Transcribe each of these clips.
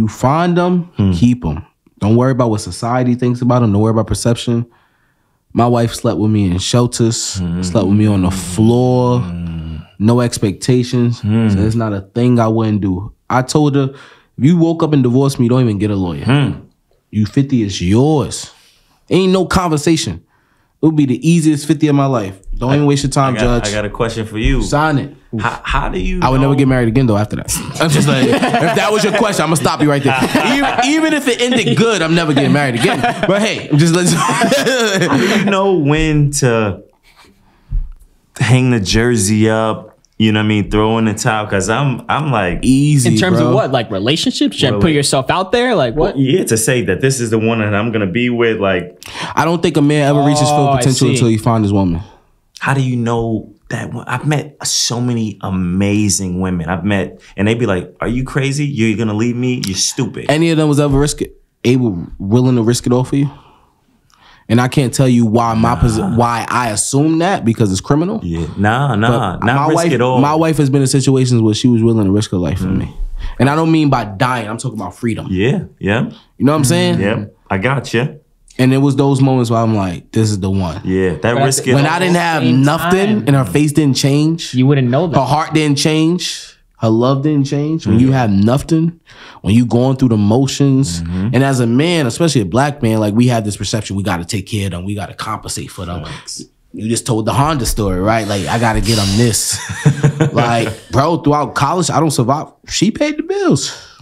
You find them, keep them. Don't worry about what society thinks about them. Don't worry about perception. My wife slept with me in shelters, slept with me on the floor, no expectations. So it's not a thing I wouldn't do. I told her, if you woke up and divorced me, don't even get a lawyer. You 50, it's yours. Ain't no conversation. It would be the easiest 50 of my life. Don't even waste your time, Judge. I got a question for you. Sign it. How do you I would never get married again, though, after that. I'm just like, if that was your question, I'm going to stop you right there. Even if it ended good, I'm never getting married again. But hey, just let's... How do you know when to hang the jersey up? You know what I mean? Throw in the towel, because I'm like... Easy, in terms bro. of what? Like relationships? Should put yourself out there? Like what? Yeah, to say that this is the one that I'm going to be with. Like, I don't think a man ever reaches full potential until he finds his woman. how do you know that? I've met so many amazing women. And they be like, are you crazy? You're going to leave me? You're stupid. Any of them was ever willing to risk it all for you? And I can't tell you why why I assume that, because it's criminal. Yeah, not risk it all. My wife has been in situations where she was willing to risk her life for me. And I don't mean by dying. I'm talking about freedom. Yeah. You know what I'm saying? Yeah, I got you. And it was those moments where I'm like, this is the one. Yeah, that risk it all. When I didn't have nothing and her face didn't change. You wouldn't know that. Her heart didn't change. Her love didn't change. When you have nothing, when you going through the motions, and as a man, especially a black man, like we have this perception, we got to take care of them. We got to compensate for them. You just told the Honda story, right? Like, I got to get them this. Like, bro, throughout college, I don't survive. She paid the bills.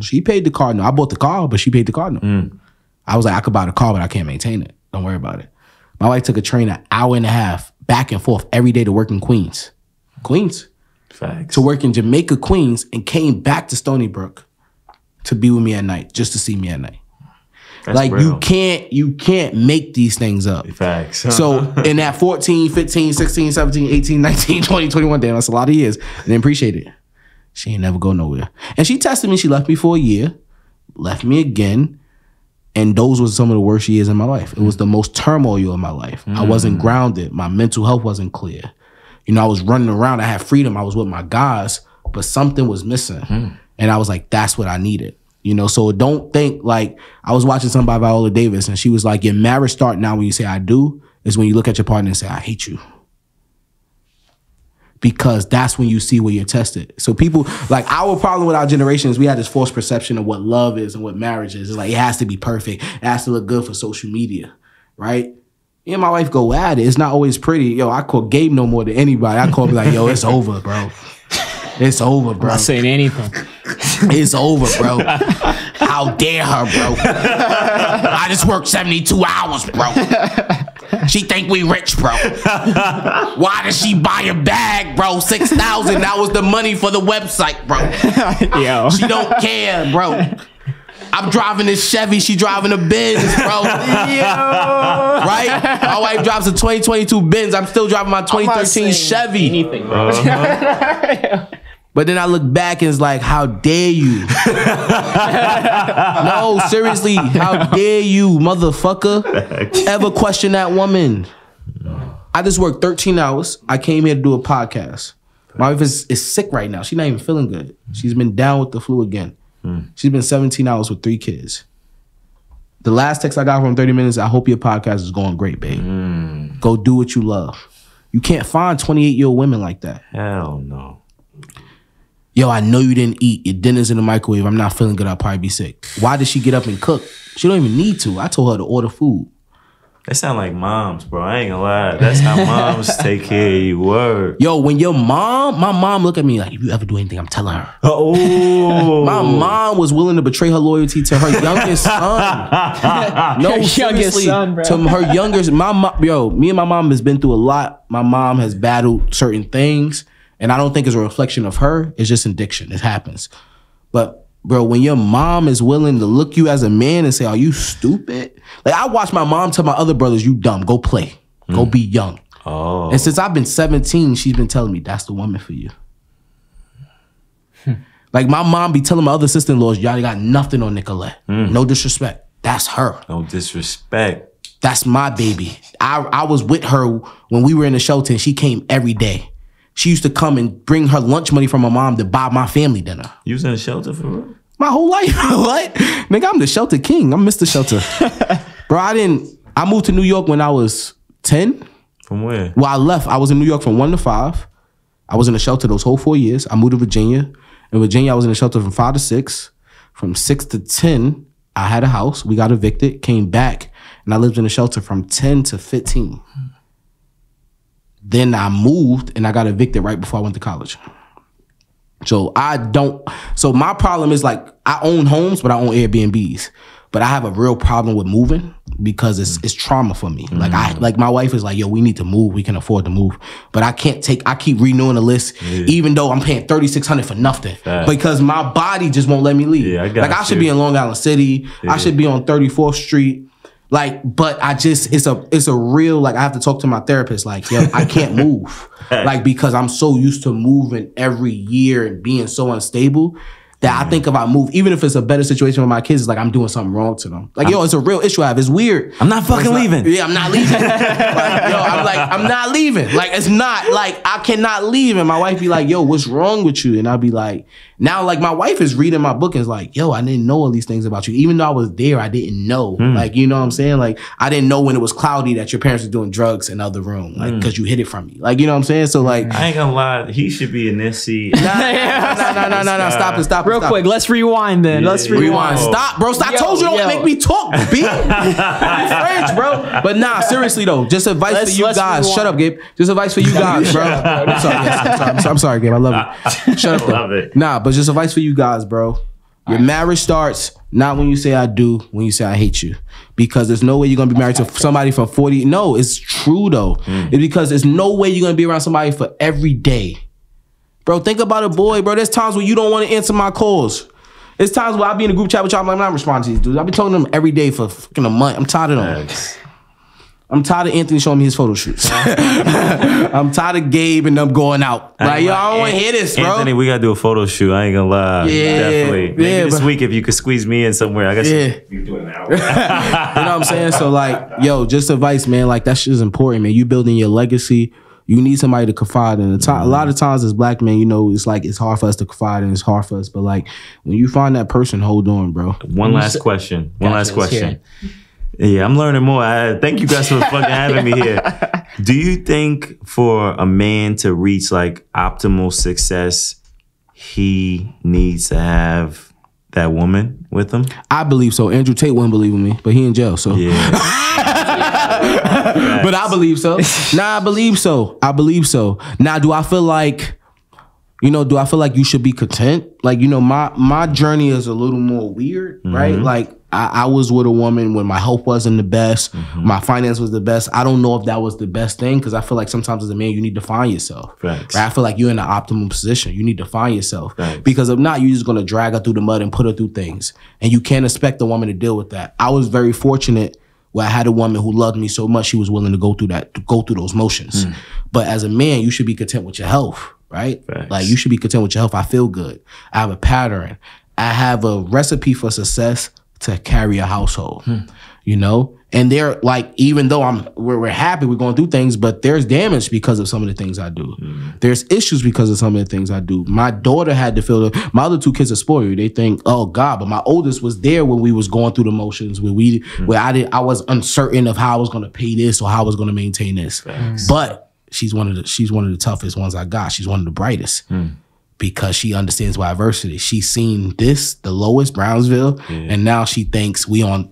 She paid the car note. I bought the car, but she paid the car note. I was like, I could buy the car, but I can't maintain it. Don't worry about it. My wife took a train an hour and a half back and forth every day to work in Queens. Facts. To work in Jamaica, Queens, and came back to Stony Brook to be with me at night, just to see me at night. That's like real. you can't make these things up. Facts. So in that 14, 15, 16, 17, 18, 19, 20, 21, damn, that's a lot of years. I didn't appreciate it. She ain't never go nowhere. And she tested me. She left me for a year, left me again. And those were some of the worst years in my life. It was the most turmoil in my life. I wasn't grounded. My mental health wasn't clear. You know, I was running around. I had freedom. I was with my guys, but something was missing. And I was like, that's what I needed. You know, so don't think like, I was watching something by Viola Davis and she was like, your marriage start now when you say I do, is when you look at your partner and say, I hate you. Because that's when you see where you're tested. So people, like our problem with our generation is we had this false perception of what love is and what marriage is. It's like, it has to be perfect. It has to look good for social media, right? Me and my wife go at it. It's not always pretty. Yo, I call Gabe no more than anybody. I call me like, yo, it's over, bro. It's over, bro. I'm not saying anything. It's over, bro. How dare her, bro? I just worked 72 hours, bro. She think we rich, bro. Why did she buy a bag, bro? $6,000. That was the money for the website, bro. Yo. She don't care, bro. I'm driving this Chevy. She driving a Benz, bro. Right? My wife drives a 2022 Benz. I'm still driving my 2013 Chevy. Anything, bro. But then I look back and it's like, how dare you? No, seriously, how dare you, motherfucker, ever question that woman? I just worked 13 hours. I came here to do a podcast. My wife is sick right now. She's not even feeling good. She's been down with the flu again. She's been 17 hours with 3 kids. The last text I got from 30 minutes, I hope your podcast is going great, babe. Go do what you love. You can't find 28-year-old women like that. Hell no. Yo, I know you didn't eat. Your dinner's in the microwave. I'm not feeling good. I'll probably be sick. Why did she get up and cook? She don't even need to. I told her to order food. That sound like moms, bro. I ain't gonna lie. That's how moms take care of you. Word. Yo, when your mom, my mom look at me like, if you ever do anything, I'm telling her. Oh. My mom was willing to betray her loyalty to her youngest son. No, seriously, son, bro. to her youngest. Me and my mom has been through a lot. My mom has battled certain things. And I don't think it's a reflection of her. It's just addiction. It happens. But, bro, when your mom is willing to look you as a man and say, are you stupid? Like, I watch my mom tell my other brothers, you dumb. Go play. Go be young. Oh. And since I've been 17, she's been telling me, that's the woman for you. Like, my mom be telling my other sister-in-laws, y'all got nothing on Nicolette. No disrespect. That's her. No disrespect. That's my baby. I was with her when we were in the shelter and she came every day. She used to come and bring her lunch money from my mom to buy my family dinner. You was in a shelter for real? My whole life. What? Nigga, I'm the shelter king. I'm Mr. Shelter. Bro, I moved to New York when I was 10. From where? Well, I left. I was in New York from 1 to 5. I was in a shelter those whole 4 years. I moved to Virginia. In Virginia, I was in a shelter from 5 to 6. From 6 to 10, I had a house. We got evicted, came back, and I lived in a shelter from 10 to 15. Then I moved, and I got evicted right before I went to college. So my problem is like, I own homes, but I own Airbnbs. But I have a real problem with moving because it's trauma for me. Like my wife is like, yo, we need to move. We can afford to move. But I keep renewing the list, even though I'm paying $3,600 for nothing. Because my body just won't let me leave. Yeah, I should be in Long Island City. I should be on 34th Street. But it's a real, like, I have to talk to my therapist. Like, yo, I can't move. Like, because I'm so used to moving every year and being so unstable that I think if I move, even if it's a better situation with my kids, it's like I'm doing something wrong to them. Like, yo, it's a real issue I have. It's weird. I'm not fucking leaving. Yeah, I'm not leaving. I'm not leaving. Like, it's not, like, I cannot leave. And my wife be like, yo, what's wrong with you? And I'll be like, now, like, my wife is reading my book and is like, yo, I didn't know all these things about you. Even though I was there, I didn't know. Like, you know what I'm saying? Like, I didn't know when it was cloudy that your parents were doing drugs in the other room. Like, because you hid it from me. Like, you know what I'm saying? So, like, I ain't gonna lie, he should be in this seat. No. Stop it. Real quick, let's rewind then. Let's rewind. Stop, bro. Stop. I told you don't make me talk, B. French, bro. But nah, seriously though, just advice for you guys. Rewind. Shut up, Gabe. Just advice for you guys, bro. I'm sorry, Gabe. I love it. Shut up, love it. Nah, but just advice for you guys, bro. Your marriage starts not when you say I do, when you say I hate you. Because there's no way you're gonna be married to somebody for 40. No, it's true though. It's because there's no way you're gonna be around somebody for every day. Bro, think about a boy, bro. There's times where you don't want to answer my calls. There's times where I'll be in a group chat with y'all, I'm like, I'm not responding to these dudes. I'll be talking to them every day for fucking a month. I'm tired of them. I'm tired of Anthony showing me his photo shoots. I'm tired of Gabe and them going out. Like, yo, I don't want to hear this, bro. Anthony, we got to do a photo shoot. I ain't going to lie. Yeah, definitely. Maybe this but week, if you could squeeze me in somewhere, I guess you can do it now. You know what I'm saying? So, like, yo, just advice, man. Like, that shit is important, man. You building your legacy. You need somebody to confide in. A lot of times as black men, you know, it's like it's hard for us to confide and it's hard for us. But like when you find that person, hold on, bro. One last question. Yeah, I'm learning more. Thank you guys for fucking having me here. Do you think for a man to reach like optimal success, he needs to have that woman with him? I believe so. Andrew Tate wouldn't believe in me, but he in jail, so. Yeah. But I believe so. Nah, I believe so. Now, do I feel like you should be content? Like, you know, my journey is a little more weird, right? Like, I was with a woman when my health wasn't the best, my finance was the best. I don't know if that was the best thing because I feel like sometimes as a man, you need to find yourself. Right? I feel like you're in an optimum position. You need to find yourself. Because if not, you're just going to drag her through the mud and put her through things. And you can't expect the woman to deal with that. I was very fortunate where I had a woman who loved me so much, she was willing to go through those motions. But as a man, you should be content with your health, right? Like, you should be content with your health. I feel good. I have a pattern. I have a recipe for success to carry a household, you know? And they're like, even though we're happy, we're going through things, but there's damage because of some of the things I do. There's issues because of some of the things I do. My daughter had to feel my other two kids are spoiled. They think, oh God, but my oldest was there when we was going through the motions, where I was uncertain of how I was going to pay this or how I was going to maintain this. But she's one of the toughest ones I got. She's one of the brightest. Because she understands my adversity. She's seen this, the lowest, Brownsville, and now she thinks we on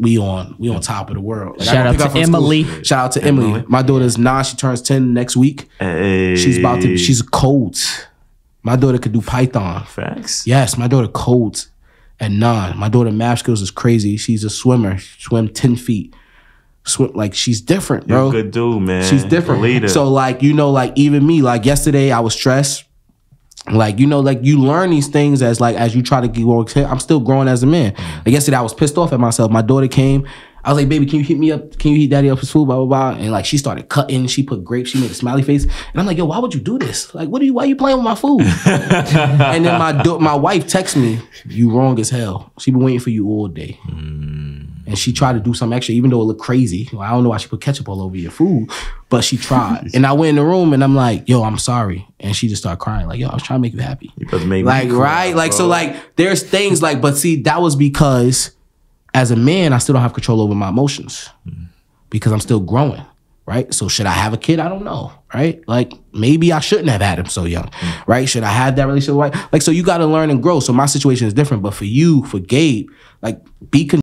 top of the world. Like, Shout out to Emily. Shout out to Emily. My daughter's 9. She turns 10 next week. Hey. She's codes. My daughter could do Python. Facts. Yes, my daughter codes at 9. My daughter math skills is crazy. She's a swimmer. She swim 10 feet. Swim, like, she's different, bro. You're a good dude, man. She's different. Leader. So like, you know, like even me, like yesterday I was stressed. Like, you know, like you learn these things as you try to get more. I'm still growing as a man. Like yesterday, I was pissed off at myself. My daughter came. I was like, baby, can you hit me up? Can you heat daddy up his food? Blah, blah, blah. And like, she started cutting. She put grapes. She made a smiley face. And I'm like, yo, why would you do this? Like, why are you playing with my food? And then my wife texts me, you wrong as hell. She been waiting for you all day. And and she tried to do something extra, even though it looked crazy. Well, I don't know why she put ketchup all over your food, but she tried. And I went in the room and I'm like, yo, I'm sorry. And she just started crying, like, yo, I was trying to make you happy. Like, right? Like, so like, there's things like, but see, that was because as a man, I still don't have control over my emotions because I'm still growing, right? So should I have a kid? I don't know, right? Like, maybe I shouldn't have had him so young, right? Should I have that relationship? Like, so you got to learn and grow. So my situation is different, but for you, for Gabe, like, be